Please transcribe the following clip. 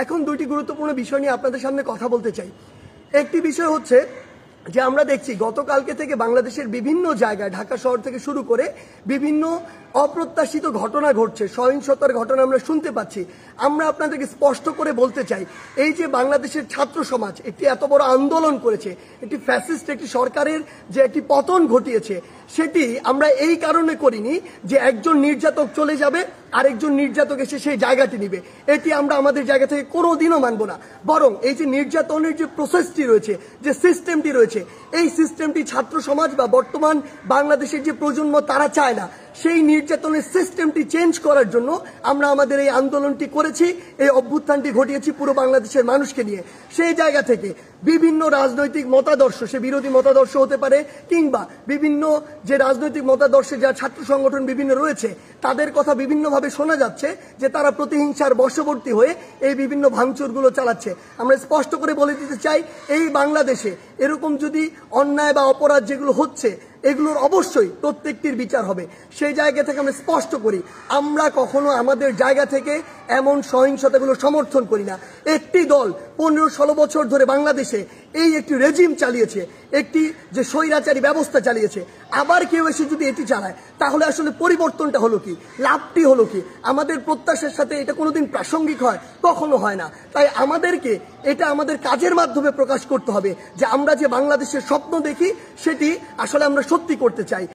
এখন দুটি গুরুত্বপূর্ণ বিষয় নিয়ে আপনাদের সামনে কথা বলতে চাই। একটি বিষয় হচ্ছে যে আমরা দেখছি গতকালকে থেকে বাংলাদেশের বিভিন্ন জায়গায় ঢাকা শহর থেকে শুরু করে বিভিন্ন অপ্রত্যাশিত ঘটনা ঘটছে, সহিংসতার ঘটনা আমরা শুনতে পাচ্ছি। আমরা আপনাদেরকে স্পষ্ট করে বলতে চাই, এই যে বাংলাদেশের ছাত্র সমাজ একটি এত বড় আন্দোলন করেছে, একটি ফ্যাসিস্ট একটি সরকারের যে একটি পতন ঘটিয়েছে, সেটি আমরা এই কারণে করিনি যে একজন নির্যাতক চলে যাবে আরেকজন নির্যাতক এসে সেই জায়গাটি নিবে। এটি আমরা আমাদের জায়গা থেকে কোনোদিনও মানব না। বরং এই যে নির্যাতনের যে প্রসেসটি রয়েছে, যে সিস্টেমটি রয়েছে, এই সিস্টেমটি ছাত্র সমাজ বা বর্তমান বাংলাদেশের যে প্রজন্ম তারা চায় না। সেই নির্যাতনের সিস্টেমটি চেঞ্জ করার জন্য আমরা আমাদের এই আন্দোলনটি করেছি, এই অভ্যুত্থানটি ঘটিয়েছি পুরো বাংলাদেশের মানুষকে নিয়ে। সেই জায়গা থেকে বিভিন্ন রাজনৈতিক মতাদর্শ, সে বিরোধী মতাদর্শ হতে পারে কিংবা বিভিন্ন যে রাজনৈতিক মতাদর্শে যা ছাত্র সংগঠন বিভিন্ন রয়েছে, তাদের কথা বিভিন্নভাবে শোনা যাচ্ছে যে তারা প্রতিহিংসার বশবর্তী হয়ে এই বিভিন্ন ভাঙচুরগুলো চালাচ্ছে। আমরা স্পষ্ট করে বলে দিতে চাই, এই বাংলাদেশে এরকম যদি অন্যায় বা অপরাধ যেগুলো হচ্ছে এগুলোর অবশ্যই প্রত্যেকটির বিচার হবে। সেই জায়গা থেকে আমরা স্পষ্ট করি, আমরা কখনো আমাদের জায়গা থেকে এমন সহিংসতাগুলো সমর্থন করি না। একটি দল 15-16 বছর ধরে বাংলাদেশে এই একটি রেজিম চালিয়েছে, একটি যে স্বৈরাচারী ব্যবস্থা চালিয়েছে, আবার কেউ এসে যদি এটি চালায় তাহলে আসলে পরিবর্তনটা হলো কি, লাভটি হলো কি? আমাদের প্রত্যাশার সাথে এটা কোনোদিন প্রাসঙ্গিক হয়? কখনো হয় না। তাই আমাদেরকে এটা আমাদের কাজের মাধ্যমে প্রকাশ করতে হবে যে আমরা যে বাংলাদেশের স্বপ্ন দেখি সেটি আসলে আমরা সত্যি করতে চাই।